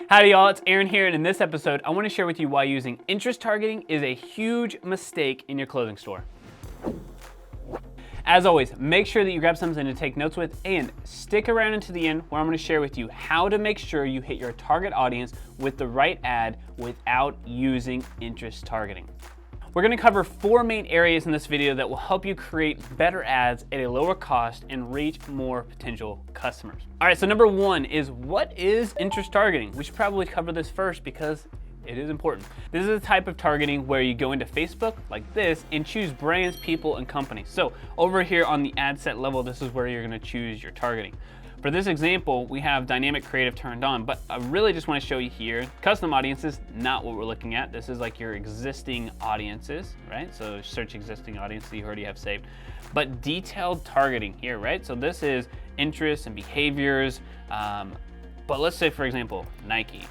Howdy y'all, it's Aaron here, and in this episode, I want to share with you why using interest targeting is a huge mistake in your clothing store. As always, make sure that you grab something to take notes with and stick around into the end where I'm going to share with you how to make sure you hit your target audience with the right ad without using interest targeting. We're going to cover 4 main areas in this video that will help you create better ads at a lower cost and reach more potential customers. All right, so number 1 is, what is interest targeting? We should probably cover this first because it is important. This is a type of targeting where you go into Facebook like this and choose brands, people, and companies. So over here on the ad set level, this is where you're going to choose your targeting. For this example, we have dynamic creative turned on, but I really just want to show you here, custom audiences, not what we're looking at. This is like your existing audiences, right? So search existing audience that you already have saved. But detailed targeting here, right? So this is interests and behaviors. But let's say, for example, Nike.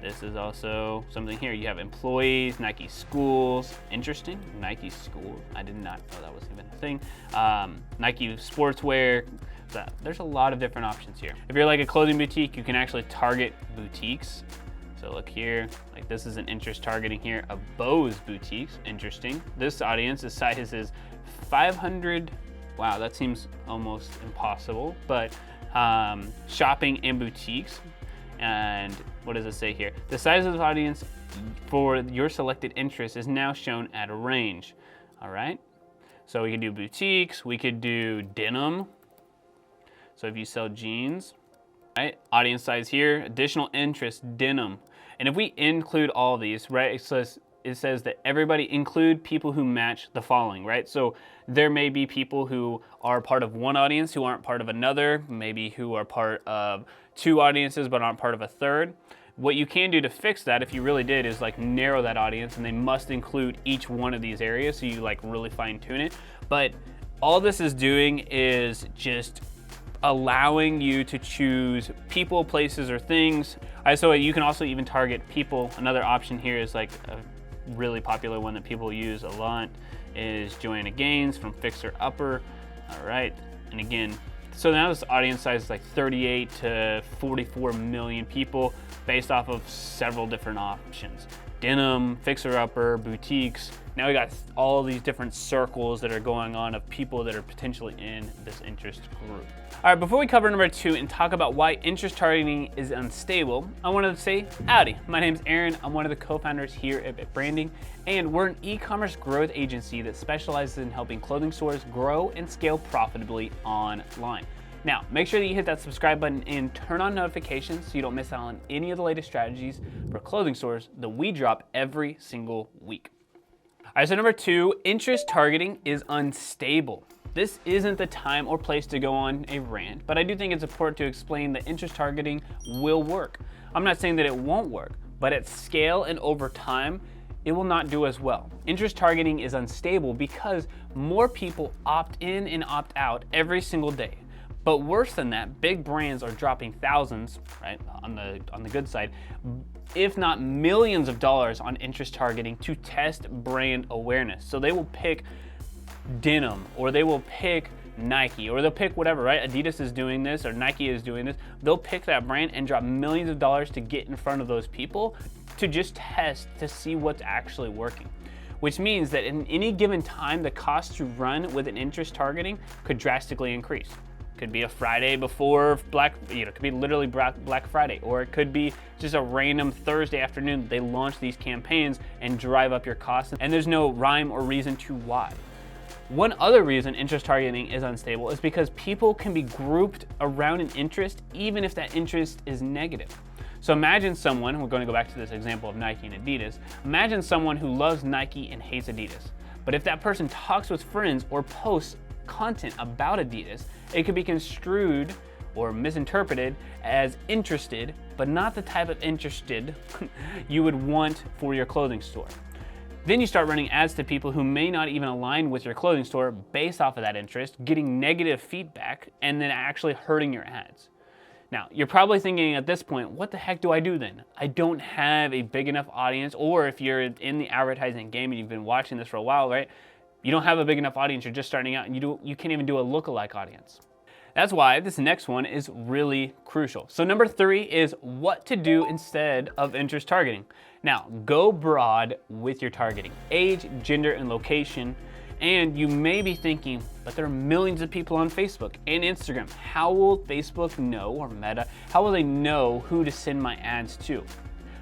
This is also something here. You have employees, Nike schools. Interesting, Nike school. I did not know that was even a thing. Nike sportswear. So there's a lot of different options here. If you're like a clothing boutique, you can actually target boutiques. So look here, like this is an interest targeting here of Bose boutiques. Interesting. This audience, the size is 500. Wow, that seems almost impossible. But shopping and boutiques. And what does it say here? The size of the audience for your selected interest is now shown at a range. All right. So we could do boutiques. We could do denim. So if you sell jeans, right? Audience size here, additional interest, denim. And if we include all these, right? It says that everybody include people who match the following, right? So there may be people who are part of one audience who aren't part of another, maybe who are part of 2 audiences but aren't part of a third. What you can do to fix that, if you really did, is like narrow that audience, and they must include each one of these areas, so you like really fine tune it. But all this is doing is just allowing you to choose people, places, or things. So you can also even target people. Another option here is like a really popular one that people use a lot is Joanna Gaines from Fixer Upper. All right, and again, so now this audience size is like 38 to 44 million people based off of several different options. Denim, Fixer Upper, boutiques. Now we got all these different circles that are going on of people that are potentially in this interest group. All right, before we cover number 2 and talk about why interest targeting is unstable, I wanted to say, howdy, my name's Aaron. I'm one of the co-founders here at Branding, and we're an e-commerce growth agency that specializes in helping clothing stores grow and scale profitably online. Now, make sure that you hit that subscribe button and turn on notifications so you don't miss out on any of the latest strategies for clothing stores that we drop every single week. All right, so number 2, interest targeting is unstable. This isn't the time or place to go on a rant, but I do think it's important to explain that interest targeting will work. I'm not saying that it won't work, but at scale and over time, it will not do as well. Interest targeting is unstable because more people opt in and opt out every single day. But worse than that, big brands are dropping thousands, right, on the good side, if not millions of dollars on interest targeting to test brand awareness. So they will pick denim, or they will pick Nike, or they'll pick whatever, right? Adidas is doing this, or Nike is doing this. They'll pick that brand and drop millions of dollars to get in front of those people to just test to see what's actually working. Which means that in any given time, the cost to run with an interest targeting could drastically increase. Could be a Friday before it could be literally Black Friday, or it could be just a random Thursday afternoon. They launch these campaigns and drive up your costs, and there's no rhyme or reason to why. One other reason interest targeting is unstable is because people can be grouped around an interest even if that interest is negative. So imagine someone, we're going to go back to this example of Nike and Adidas, imagine someone who loves Nike and hates Adidas. But if that person talks with friends or posts content about Adidas, it could be construed or misinterpreted as interested, but not the type of interested you would want for your clothing store. Then you start running ads to people who may not even align with your clothing store based off of that interest, getting negative feedback, and then actually hurting your ads. Now, you're probably thinking at this point, what the heck do I do then? I don't have a big enough audience, or if you're in the advertising game and you've been watching this for a while, right? You don't have a big enough audience, you're just starting out, and you can't even do a lookalike audience. That's why this next one is really crucial. So number 3 is what to do instead of interest targeting. Now, go broad with your targeting, age, gender, and location. And you may be thinking, but there are millions of people on Facebook and Instagram. How will Facebook know, or Meta, how will they know who to send my ads to?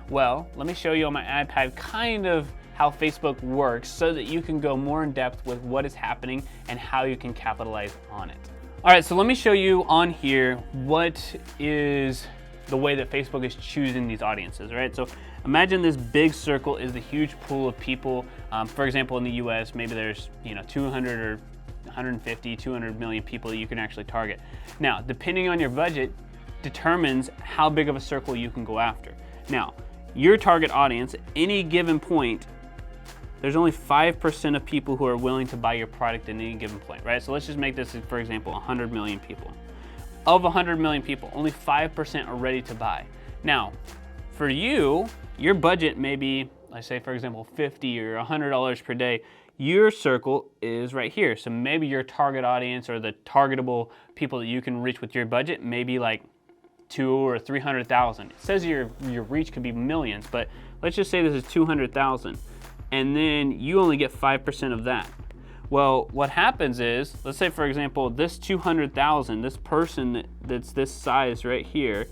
Well, let me show you on my iPad kind of how Facebook works so that you can go more in depth with what is happening and how you can capitalize on it. All right, so let me show you on here what is the way that Facebook is choosing these audiences, right? So imagine this big circle is the huge pool of people. For example, in the US, maybe there's 200 or 150, 200 million people that you can actually target. Now, depending on your budget, determines how big of a circle you can go after. Now, your target audience, at any given point, there's only 5% of people who are willing to buy your product at any given point, right? So let's just make this, for example, 100 million people. Of 100 million people, only 5% are ready to buy. Now, for you, your budget may be, let's say, for example, $50 or $100 per day. Your circle is right here. So maybe your target audience or the targetable people that you can reach with your budget may be like 200,000 or 300,000. It says your reach could be millions, but let's just say this is 200,000. And then you only get 5% of that. Well, what happens is, let's say for example, this 200,000, this person that's this size right here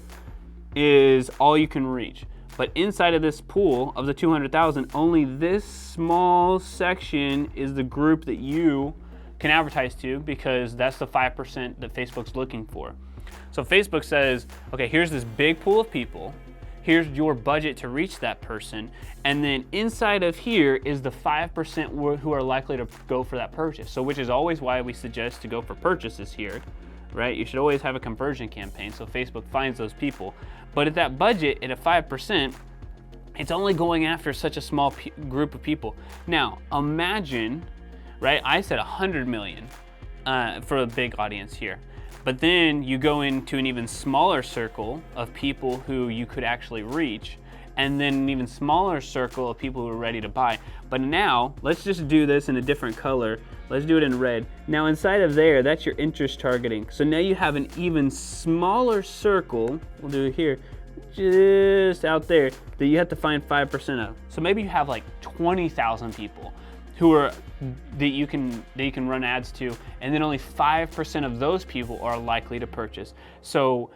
is all you can reach. But inside of this pool of the 200,000, only this small section is the group that you can advertise to, because that's the 5% that Facebook's looking for. So Facebook says, okay, here's this big pool of people. Here's your budget to reach that person. And then inside of here is the 5% who are likely to go for that purchase. So which is always why we suggest to go for purchases here, right? You should always have a conversion campaign so Facebook finds those people. But at that budget, at a 5%, it's only going after such a small group of people. Now, imagine, right? I said 100 million for a big audience here. But then you go into an even smaller circle of people who you could actually reach, and then an even smaller circle of people who are ready to buy. But now, let's just do this in a different color. Let's do it in red. Now inside of there, that's your interest targeting. So now you have an even smaller circle, we'll do it here, just out there, that you have to find 5% of. So maybe you have like 20,000 people who are that you can run ads to, and then only 5% of those people are likely to purchase. So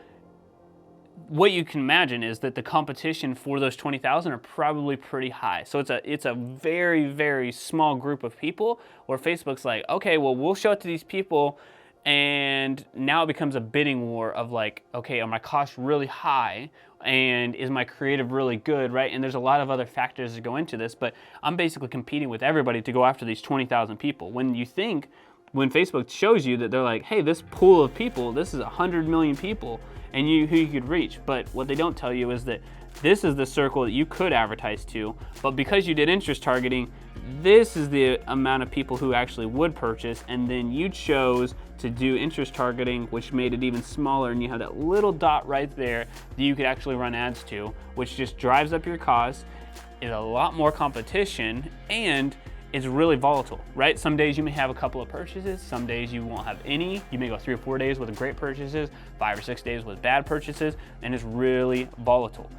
what you can imagine is that the competition for those 20,000 are probably pretty high. So it's a very, very small group of people where Facebook's like, okay, well, we'll show it to these people, and now it becomes a bidding war of like, okay, are my costs really high? And is my creative really good, right? And there's a lot of other factors that go into this, but I'm basically competing with everybody to go after these 20,000 people. When Facebook shows you that they're like, hey, this pool of people, this is 100 million people, and who you could reach. But what they don't tell you is that this is the circle that you could advertise to, but because you did interest targeting, this is the amount of people who actually would purchase, and then you chose to do interest targeting, which made it even smaller, and you have that little dot right there that you could actually run ads to, which just drives up your costs, is a lot more competition, and it's really volatile, right? Some days you may have a couple of purchases, some days you won't have any. You may go 3 or 4 days with great purchases, 5 or 6 days with bad purchases, and it's really volatile.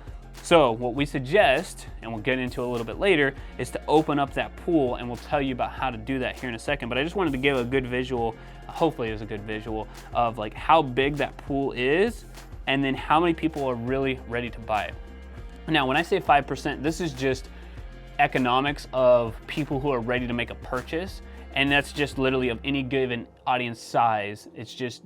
So what we suggest, and we'll get into a little bit later, is to open up that pool, and we'll tell you about how to do that here in a second. But I just wanted to give a good visual, hopefully it was a good visual, of like how big that pool is, and then how many people are really ready to buy it. Now, when I say 5%, this is just economics of people who are ready to make a purchase, and that's just literally of any given audience size. It's just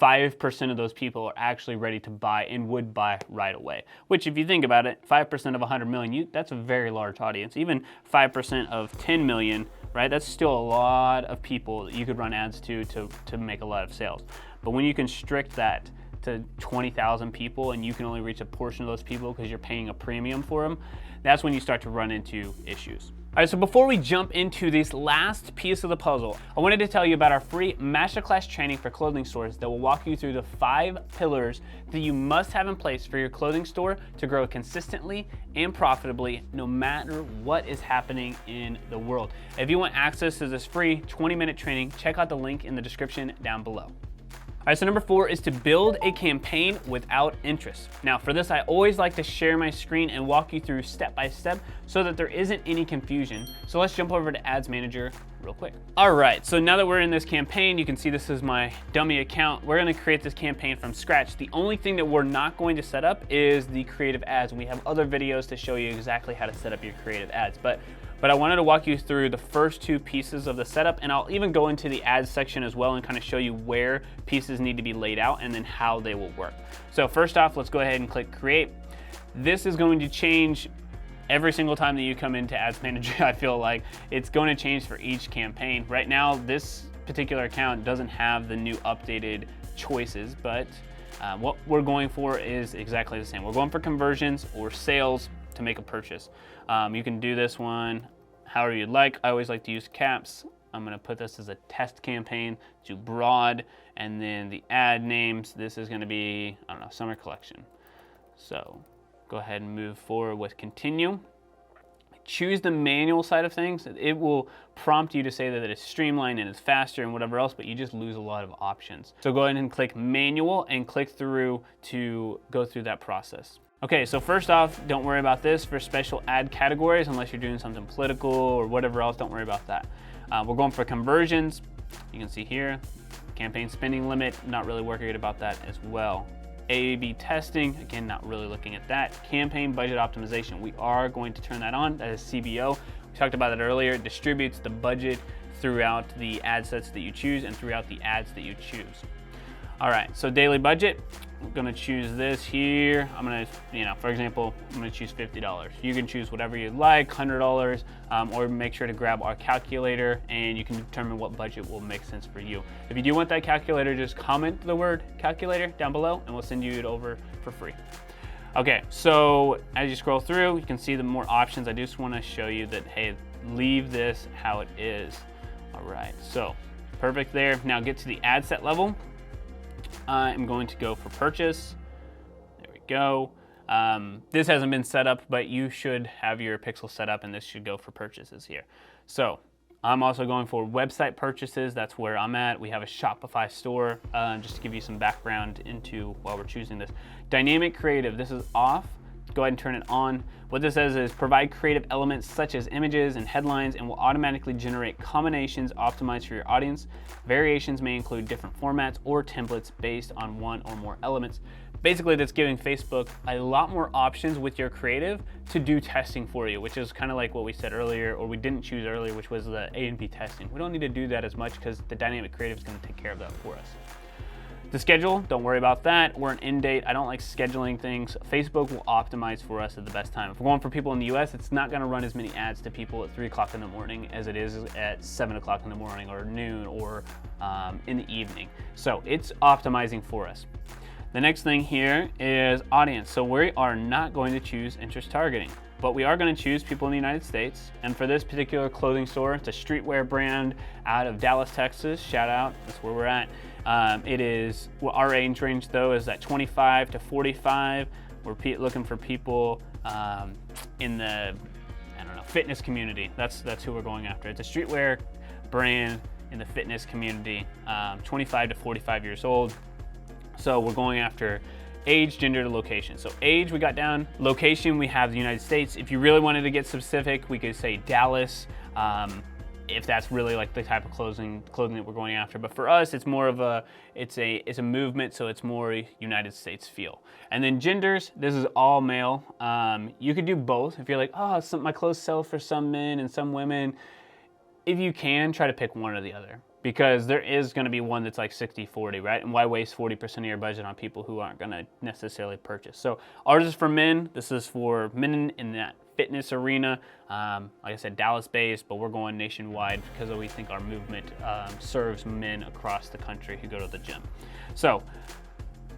5% of those people are actually ready to buy and would buy right away. Which, if you think about it, 5% of 100 million, that's a very large audience. Even 5% of 10 million, right? That's still a lot of people that you could run ads to make a lot of sales. But when you constrict that to 20,000 people and you can only reach a portion of those people because you're paying a premium for them, that's when you start to run into issues. All right, so before we jump into this last piece of the puzzle, I wanted to tell you about our free masterclass training for clothing stores that will walk you through the 5 pillars that you must have in place for your clothing store to grow consistently and profitably no matter what is happening in the world. If you want access to this free 20-minute training, check out the link in the description down below. All right, so number 4 is to build a campaign without interest. Now for this, I always like to share my screen and walk you through step by step so that there isn't any confusion. So let's jump over to Ads Manager real quick. All right, so now that we're in this campaign, you can see this is my dummy account. We're gonna create this campaign from scratch. The only thing that we're not going to set up is the creative ads. We have other videos to show you exactly how to set up your creative ads. But I wanted to walk you through the first 2 pieces of the setup, and I'll even go into the ads section as well and kind of show you where pieces need to be laid out and then how they will work. So first off, let's go ahead and click create. This is going to change every single time that you come into Ads Manager. I feel like it's going to change for each campaign. Right now, this particular account doesn't have the new updated choices, but what we're going for is exactly the same. We're going for conversions or sales to make a purchase. You can do this one however you'd like. I always like to use caps. I'm gonna put this as a test campaign, do broad, and then the ad names, this is gonna be, I don't know, summer collection. So go ahead and move forward with continue. Choose the manual side of things. It will prompt you to say that it's streamlined and it's faster and whatever else, but you just lose a lot of options. So go ahead and click manual and click through to go through that process. Okay, so first off, don't worry about this for special ad categories unless you're doing something political or whatever else, don't worry about that. We're going for conversions. You can see here, campaign spending limit, not really worried about that as well. A/B testing, again, not really looking at that. Campaign budget optimization, we are going to turn that on. That is CBO. We talked about that earlier. It distributes the budget throughout the ad sets that you choose and throughout the ads that you choose. All right, so daily budget, I'm gonna choose this here. I'm gonna, for example, I'm gonna choose $50. You can choose whatever you'd like, $100, or make sure to grab our calculator and you can determine what budget will make sense for you. If you do want that calculator, just comment the word calculator down below and we'll send you it over for free. Okay, so as you scroll through, you can see the more options. I just wanna show you that, hey, leave this how it is. All right, so perfect there. Now get to the ad set level. I'm going to go for purchase. There we go. This hasn't been set up, but you should have your pixel set up and this should go for purchases here. So I'm also going for website purchases. That's where I'm at. We have a Shopify store, just to give you some background into while we're choosing this. Dynamic creative, this is off. Go ahead and turn it on. What this says is provide creative elements such as images and headlines and will automatically generate combinations optimized for your audience. Variations may include different formats or templates based on one or more elements. Basically, that's giving Facebook a lot more options with your creative to do testing for you, which is kind of like what we said earlier, or we didn't choose earlier, which was the A/B testing. We don't need to do that as much because the dynamic creative is going to take care of that for us. The schedule, don't worry about that. We're an end date. I don't like scheduling things. Facebook will optimize for us at the best time. If we're going for people in the US, it's not gonna run as many ads to people at 3 o'clock in the morning as it is at 7 o'clock in the morning or noon or in the evening. So it's optimizing for us. The next thing here is audience. So we are not going to choose interest targeting, but we are going to choose people in the United States. And for this particular clothing store, it's a streetwear brand out of Dallas, Texas. Shout out, that's where we're at. It is, well, our age range though is at 25 to 45. We're looking for people in the, I don't know, fitness community. That's who we're going after. It's a streetwear brand in the fitness community, 25 to 45 years old. So we're going after age, gender, to location. So age we got down, location we have the United States. If you really wanted to get specific, we could say Dallas, if that's really like the type of clothing that we're going after. But for us, it's more of a, it's a movement, so it's more United States feel. And then genders, this is all male. You could do both. If you're like, oh, my clothes sell for some men and some women, if you can, try to pick one or the other. Because there is going to be one that's like 60-40, right? And why waste 40% of your budget on people who aren't going to necessarily purchase? So ours is for men. This is for men in that fitness arena. Like I said, Dallas-based, but we're going nationwide because we think our movement serves men across the country who go to the gym. So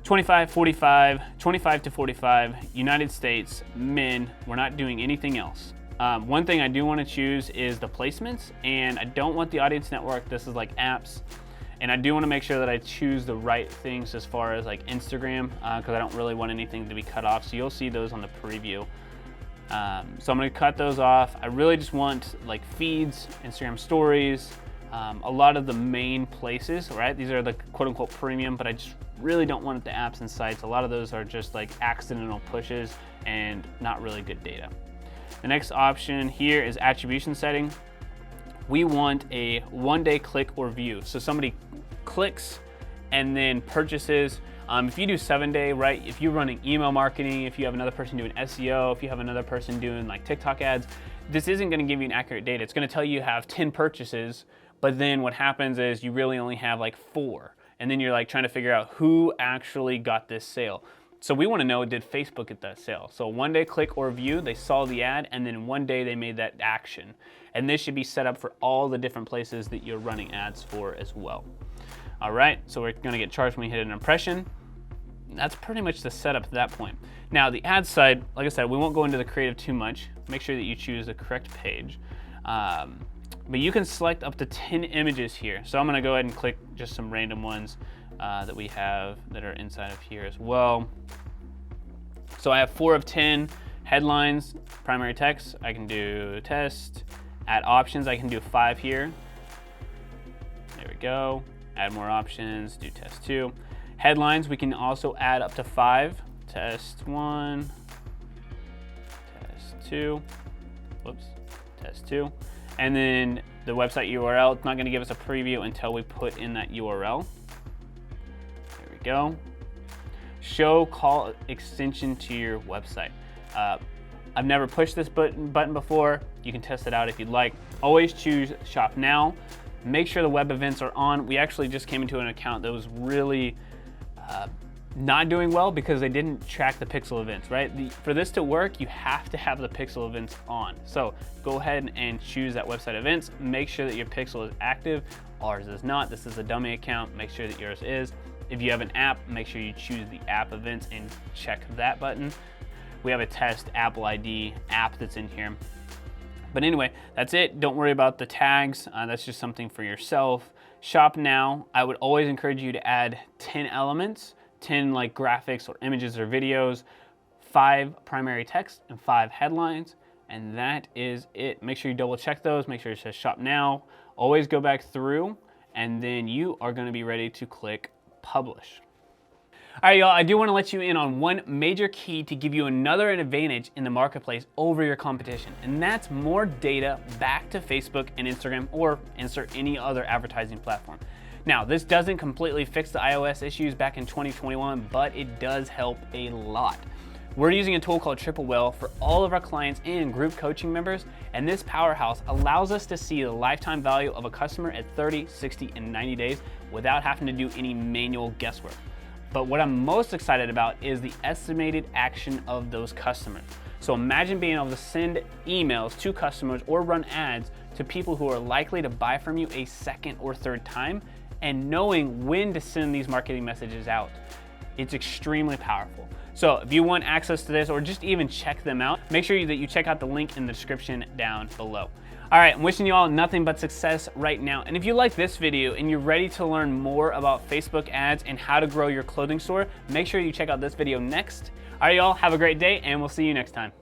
25 to 45, United States, men. We're not doing anything else. One thing I do want to choose is the placements, and I don't want the audience network. This is like apps, and I do want to make sure that I choose the right things as far as like Instagram, because I don't really want anything to be cut off. So you'll see those on the preview. So I'm going to cut those off. I really just want like feeds, Instagram stories, a lot of the main places, right? These are the quote unquote premium, but I just really don't want the apps and sites. A lot of those are just like accidental pushes and not really good data. The next option here is attribution setting. We want a 1-day click or view. So somebody clicks and then purchases. If you do 7-day, right? If you're running email marketing, if you have another person doing SEO, if you have another person doing like TikTok ads, this isn't gonna give you an accurate data. It's gonna tell you have 10 purchases, but then what happens is you really only have like 4. And then you're like trying to figure out who actually got this sale. So we wanna know, did Facebook get that sale? So 1-day click or view, they saw the ad, and then one day they made that action. And this should be set up for all the different places that you're running ads for as well. All right, so we're gonna get charged when we hit an impression. That's pretty much the setup at that point. Now the ad side, like I said, we won't go into the creative too much. Make sure that you choose the correct page. But you can select up to 10 images here. So I'm gonna go ahead and click just some random ones that we have that are inside of here as well. So I have 4 of 10 headlines, primary text. I can do test, add options. I can do 5 here. There we go. Add more options, do test 2. Headlines, we can also add up to 5. Test 1, test 2, whoops, test 2. And then the website URL, it's not gonna give us a preview until we put in that URL. There we go. Show call extension to your website. I've never pushed this button before. You can test it out if you'd like. Always choose shop now. Make sure the web events are on. We actually just came into an account that was really not doing well because they didn't track the pixel events, right? For this to work, you have to have the pixel events on. So go ahead and choose that website events. Make sure that your pixel is active. Ours is not. This is a dummy account. Make sure that yours is. If you have an app, make sure you choose the app events and check that button. We have a test Apple ID app that's in here. But anyway, that's it. Don't worry about the tags. That's just something for yourself. Shop now. I would always encourage you to add 10 elements, 10 like graphics or images or videos, 5 primary text and 5 headlines. And that is it. Make sure you double check those. Make sure it says shop now. Always go back through and then you are going to be ready to click publish. All right, y'all, I do want to let you in on one major key to give you another advantage in the marketplace over your competition, and that's more data back to Facebook and Instagram or insert any other advertising platform. Now, this doesn't completely fix the iOS issues back in 2021, but it does help a lot. We're using a tool called Triple Whale for all of our clients and group coaching members, and this powerhouse allows us to see the lifetime value of a customer at 30, 60, and 90 days without having to do any manual guesswork. But what I'm most excited about is the estimated action of those customers. So imagine being able to send emails to customers or run ads to people who are likely to buy from you a second or third time and knowing when to send these marketing messages out. It's extremely powerful. So if you want access to this or just even check them out, make sure that you check out the link in the description down below. All right, I'm wishing you all nothing but success right now. And if you like this video and you're ready to learn more about Facebook ads and how to grow your clothing store, make sure you check out this video next. All right, y'all, have a great day and we'll see you next time.